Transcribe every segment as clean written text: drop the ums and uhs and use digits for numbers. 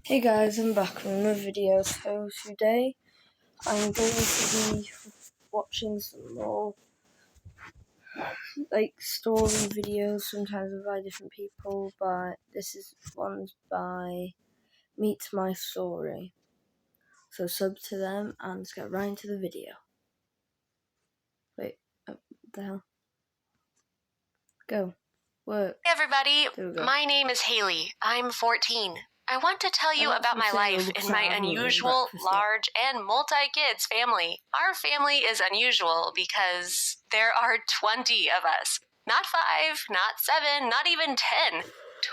Hey guys, I'm back with another video. So today I'm going to be watching some more story videos, sometimes by different people, but this is one by Meet My Story. So sub to them and let's get right into the video. Wait, what the hell? Go. Work. Hey everybody, my name is Haley. I'm 14. I want to tell you about my life in my unusual, large, and multi-kids family. Our family is unusual because there are 20 of us. Not 5, not 7, not even 10.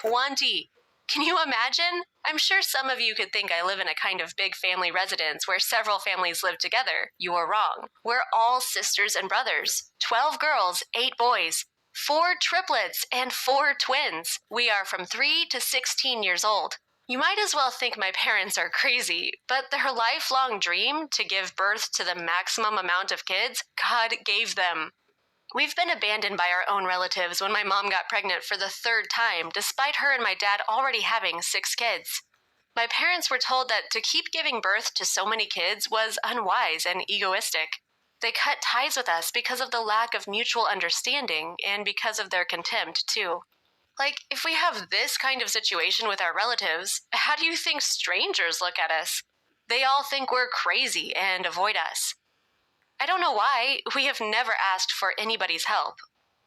20. Can you imagine? I'm sure some of you could think I live in a kind of big family residence where several families live together. You are wrong. We're all sisters and brothers. 12 girls, 8 boys. 4 triplets and 4 twins. We are from 3 to 16 years old. You might as well think my parents are crazy, but their lifelong dream to give birth to the maximum amount of kids, God gave them. We've been abandoned by our own relatives when my mom got pregnant for the 3rd time, despite her and my dad already having 6 kids. My parents were told that to keep giving birth to so many kids was unwise and egoistic. They cut ties with us because of the lack of mutual understanding and because of their contempt, too. If we have this kind of situation with our relatives, how do you think strangers look at us? They all think we're crazy and avoid us. I don't know why. We have never asked for anybody's help.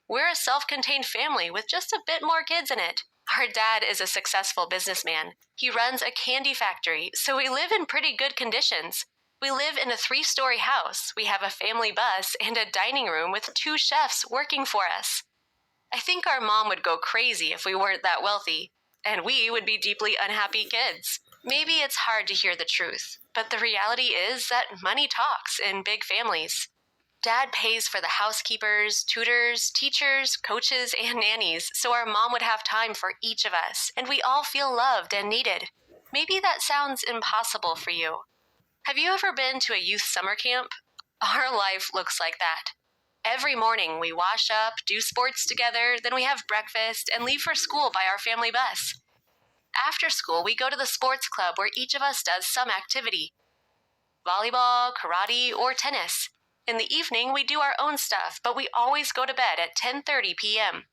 We're a self-contained family with just a bit more kids in it. Our dad is a successful businessman. He runs a candy factory, so we live in pretty good conditions. We live in a 3-story house. We have a family bus and a dining room with 2 chefs working for us. I think our mom would go crazy if we weren't that wealthy, and we would be deeply unhappy kids. Maybe it's hard to hear the truth, but the reality is that money talks in big families. Dad pays for the housekeepers, tutors, teachers, coaches, and nannies, so our mom would have time for each of us, and we all feel loved and needed. Maybe that sounds impossible for you. Have you ever been to a youth summer camp? Our life looks like that. Every morning we wash up, do sports together, then we have breakfast, and leave for school by our family bus. After school, we go to the sports club where each of us does some activity. Volleyball, karate, or tennis. In the evening, we do our own stuff, but we always go to bed at 10:30 p.m.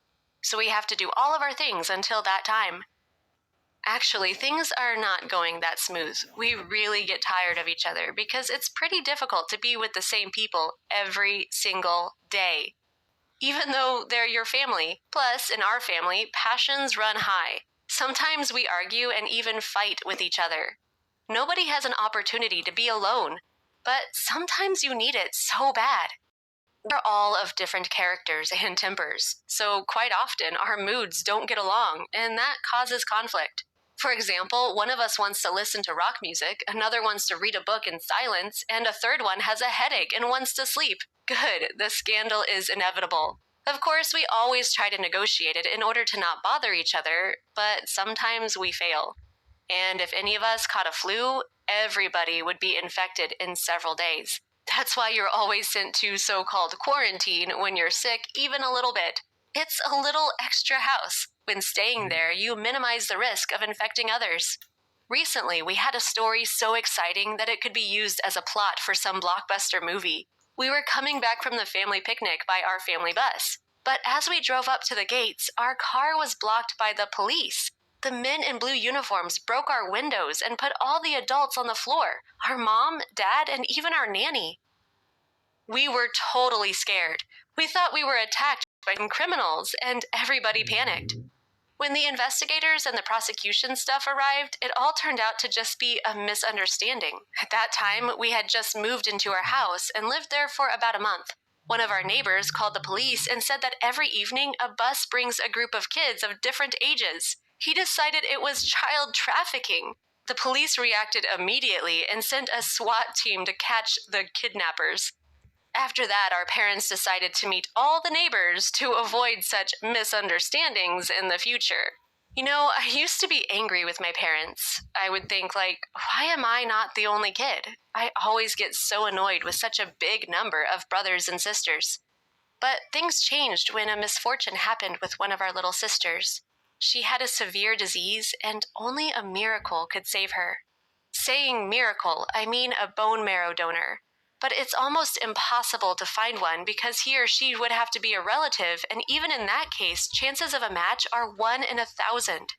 So we have to do all of our things until that time. Actually, things are not going that smooth. We really get tired of each other because it's pretty difficult to be with the same people every single day, even though they're your family. Plus, in our family, passions run high. Sometimes we argue and even fight with each other. Nobody has an opportunity to be alone, but sometimes you need it so bad. We're all of different characters and tempers, so quite often our moods don't get along, and that causes conflict. For example, one of us wants to listen to rock music, another wants to read a book in silence, and a third one has a headache and wants to sleep. Good, the scandal is inevitable. Of course, we always try to negotiate it in order to not bother each other, but sometimes we fail. And if any of us caught a flu, everybody would be infected in several days. That's why you're always sent to so-called quarantine when you're sick even a little bit. It's a little extra house. When staying there, you minimize the risk of infecting others. Recently, we had a story so exciting that it could be used as a plot for some blockbuster movie. We were coming back from the family picnic by our family bus. But as we drove up to the gates, our car was blocked by the police. The men in blue uniforms broke our windows and put all the adults on the floor. Our mom, dad, and even our nanny. We were totally scared. We thought we were attacked by some criminals, and everybody panicked. When the investigators and the prosecution staff arrived, it all turned out to just be a misunderstanding. At that time, we had just moved into our house and lived there for about a month. One of our neighbors called the police and said that every evening a bus brings a group of kids of different ages. He decided it was child trafficking. The police reacted immediately and sent a SWAT team to catch the kidnappers. After that, our parents decided to meet all the neighbors to avoid such misunderstandings in the future. You know, I used to be angry with my parents. I would think, why am I not the only kid? I always get so annoyed with such a big number of brothers and sisters. But things changed when a misfortune happened with one of our little sisters. She had a severe disease, and only a miracle could save her. Saying miracle, I mean a bone marrow donor. But it's almost impossible to find one because he or she would have to be a relative, and even in that case, chances of a match are 1 in 1,000.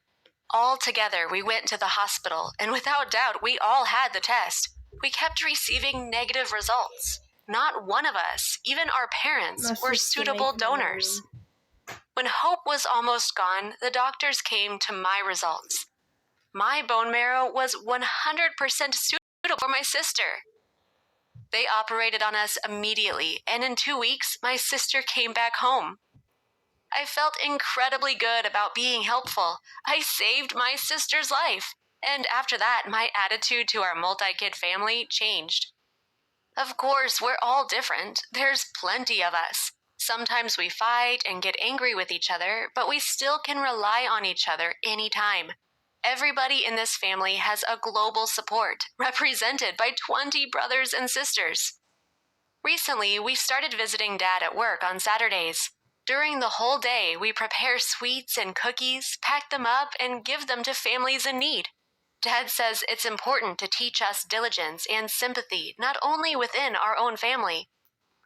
All together, we went to the hospital, and without doubt, we all had the test. We kept receiving negative results. Not one of us, even our parents, were suitable donors. When hope was almost gone, the doctors came to my results. My bone marrow was 100% suitable for my sister. They operated on us immediately, and in 2 weeks, my sister came back home. I felt incredibly good about being helpful. I saved my sister's life. And after that, my attitude to our multi-kid family changed. Of course, we're all different. There's plenty of us. Sometimes we fight and get angry with each other, but we still can rely on each other anytime. Everybody in this family has a global support, represented by 20 brothers and sisters. Recently, we started visiting Dad at work on Saturdays. During the whole day, we prepare sweets and cookies, pack them up, and give them to families in need. Dad says it's important to teach us diligence and sympathy, not only within our own family.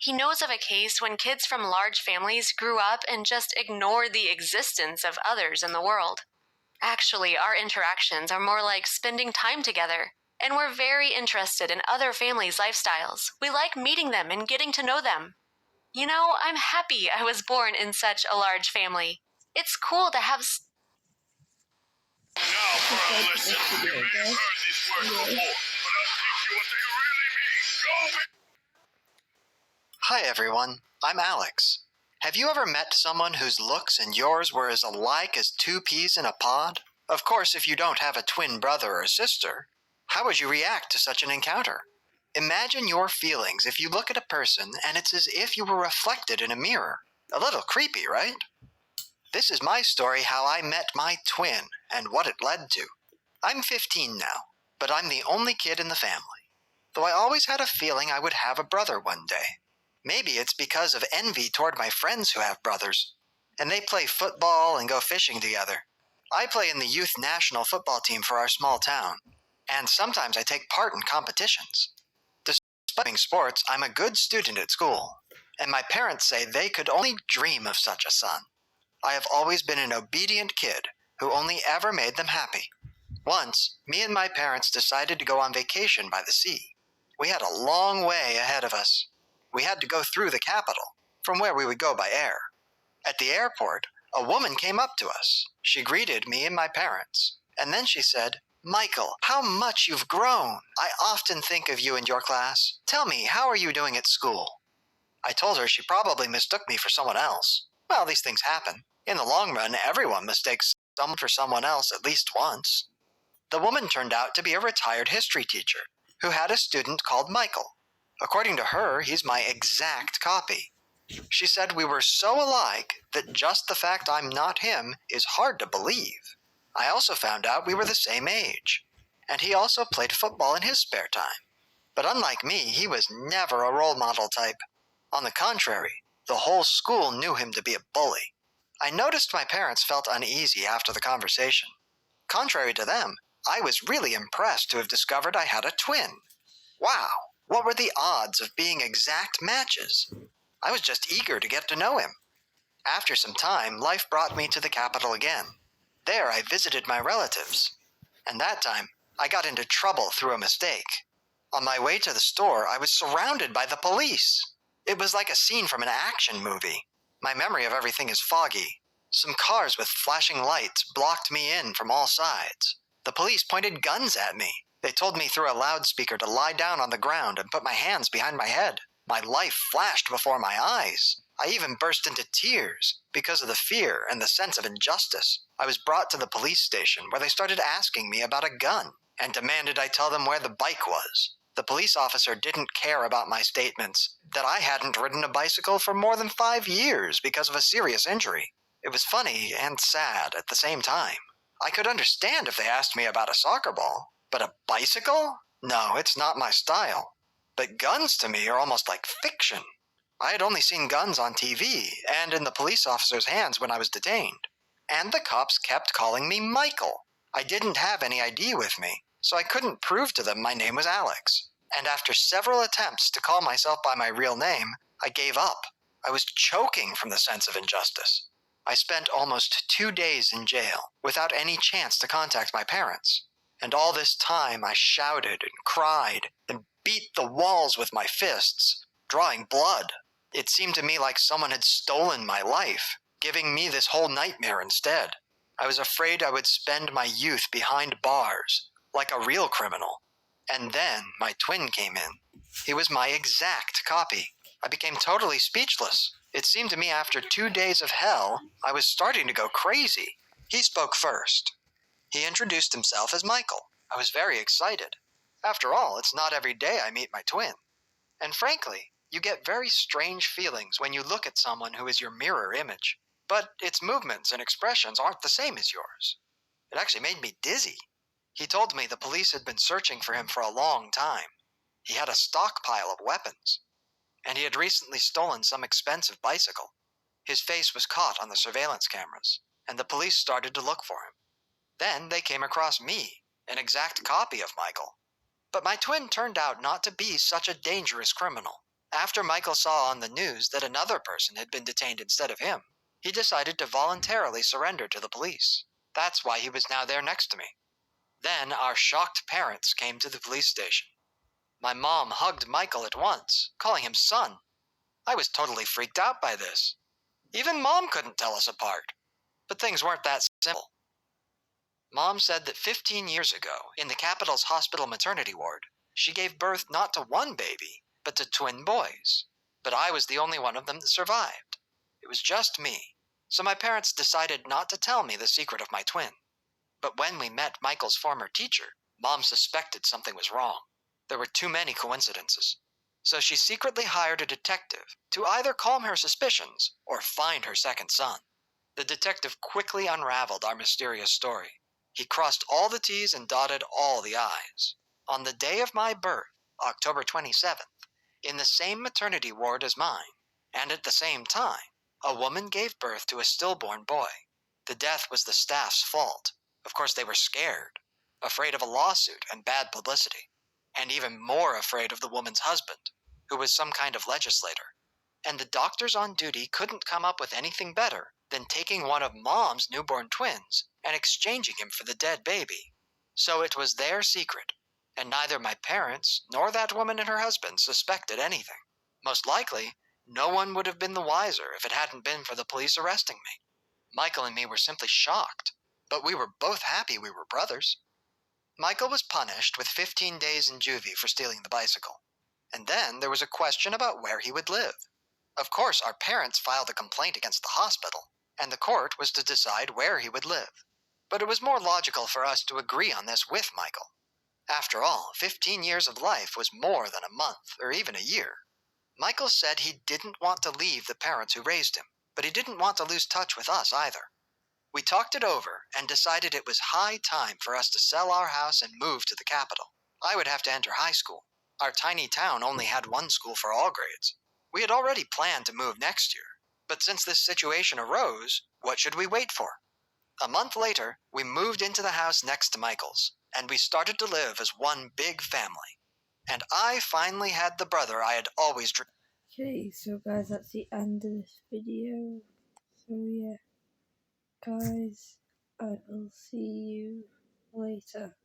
He knows of a case when kids from large families grew up and just ignored the existence of others in the world. Actually, our interactions are more like spending time together, and we're very interested in other families' lifestyles. We like meeting them and getting to know them. You know, I'm happy I was born in such a large family. It's cool to have... Now for a lesson. You may have heard these words before, but I'll teach you what they really mean. Go! Hi everyone, I'm Alex. Have you ever met someone whose looks and yours were as alike as 2 peas in a pod? Of course, if you don't have a twin brother or sister, how would you react to such an encounter? Imagine your feelings if you look at a person and it's as if you were reflected in a mirror. A little creepy, right? This is my story how I met my twin and what it led to. I'm 15 now, but I'm the only kid in the family, though I always had a feeling I would have a brother one day. Maybe it's because of envy toward my friends who have brothers, and they play football and go fishing together. I play in the youth national football team for our small town, and sometimes I take part in competitions. Despite being sports, I'm a good student at school, and my parents say they could only dream of such a son. I have always been an obedient kid who only ever made them happy. Once, me and my parents decided to go on vacation by the sea. We had a long way ahead of us. We had to go through the capital, from where we would go by air. At the airport, a woman came up to us. She greeted me and my parents, and then she said, "Michael, how much you've grown. I often think of you and your class. Tell me, how are you doing at school?" I told her she probably mistook me for someone else. Well, these things happen. In the long run, everyone mistakes someone for someone else at least once. The woman turned out to be a retired history teacher who had a student called Michael. According to her, he's my exact copy. She said we were so alike that just the fact I'm not him is hard to believe. I also found out we were the same age, and he also played football in his spare time. But unlike me, he was never a role model type. On the contrary, the whole school knew him to be a bully. I noticed my parents felt uneasy after the conversation. Contrary to them, I was really impressed to have discovered I had a twin. Wow, what were the odds of being exact matches? I was just eager to get to know him. After some time, life brought me to the capital again. There I visited my relatives, and that time I got into trouble through a mistake. On my way to the store, I was surrounded by the police. It was like a scene from an action movie. My memory of everything is foggy. Some cars with flashing lights blocked me in from all sides. The police pointed guns at me. They told me through a loudspeaker to lie down on the ground and put my hands behind my head. My life flashed before my eyes. I even burst into tears because of the fear and the sense of injustice. I was brought to the police station where they started asking me about a gun and demanded I tell them where the bike was. The police officer didn't care about my statements that I hadn't ridden a bicycle for more than 5 years because of a serious injury. It was funny and sad at the same time. I could understand if they asked me about a soccer ball, but a bicycle? No, it's not my style. But guns to me are almost like fiction. I had only seen guns on TV and in the police officer's hands when I was detained. And the cops kept calling me Michael. I didn't have any ID with me, so I couldn't prove to them my name was Alex. And after several attempts to call myself by my real name, I gave up. I was choking from the sense of injustice. I spent almost 2 days in jail without any chance to contact my parents. And all this time I shouted and cried and beat the walls with my fists, drawing blood. It seemed to me like someone had stolen my life, giving me this whole nightmare instead. I was afraid I would spend my youth behind bars, like a real criminal. And then my twin came in. He was my exact copy. I became totally speechless. It seemed to me after 2 days of hell, I was starting to go crazy. He spoke first. He introduced himself as Michael. I was very excited. After all, it's not every day I meet my twin. And frankly, you get very strange feelings when you look at someone who is your mirror image. But its movements and expressions aren't the same as yours. It actually made me dizzy. He told me the police had been searching for him for a long time. He had a stockpile of weapons. And he had recently stolen some expensive bicycle. His face was caught on the surveillance cameras, and the police started to look for him. Then they came across me, an exact copy of Michael. But my twin turned out not to be such a dangerous criminal. After Michael saw on the news that another person had been detained instead of him, he decided to voluntarily surrender to the police. That's why he was now there next to me. Then our shocked parents came to the police station. My mom hugged Michael at once, calling him son. I was totally freaked out by this. Even Mom couldn't tell us apart. But things weren't that simple. Mom said that 15 years ago, in the Capitol's hospital maternity ward, she gave birth not to one baby, but to twin boys. But I was the only one of them that survived. It was just me. So my parents decided not to tell me the secret of my twin. But when we met Michael's former teacher, Mom suspected something was wrong. There were too many coincidences. So she secretly hired a detective to either calm her suspicions or find her second son. The detective quickly unraveled our mysterious story. He crossed all the T's and dotted all the I's. On the day of my birth, October 27th, in the same maternity ward as mine, and at the same time, a woman gave birth to a stillborn boy. The death was the staff's fault. Of course, they were scared, afraid of a lawsuit and bad publicity, and even more afraid of the woman's husband, who was some kind of legislator. And the doctors on duty couldn't come up with anything better than taking one of Mom's newborn twins and exchanging him for the dead baby. So it was their secret, and neither my parents nor that woman and her husband suspected anything. Most likely, no one would have been the wiser if it hadn't been for the police arresting me. Michael and me were simply shocked, but we were both happy we were brothers. Michael was punished with 15 days in juvie for stealing the bicycle. And then there was a question about where he would live. Of course, our parents filed a complaint against the hospital, and the court was to decide where he would live. But it was more logical for us to agree on this with Michael. After all, 15 years of life was more than a month, or even a year. Michael said he didn't want to leave the parents who raised him, but he didn't want to lose touch with us either. We talked it over and decided it was high time for us to sell our house and move to the capital. I would have to enter high school. Our tiny town only had one school for all grades. We had already planned to move next year, but since this situation arose, what should we wait for? A month later, we moved into the house next to Michael's, and we started to live as one big family. And I finally had the brother I had always dreamed. Okay, so guys, that's the end of this video. So yeah, guys, I will see you later.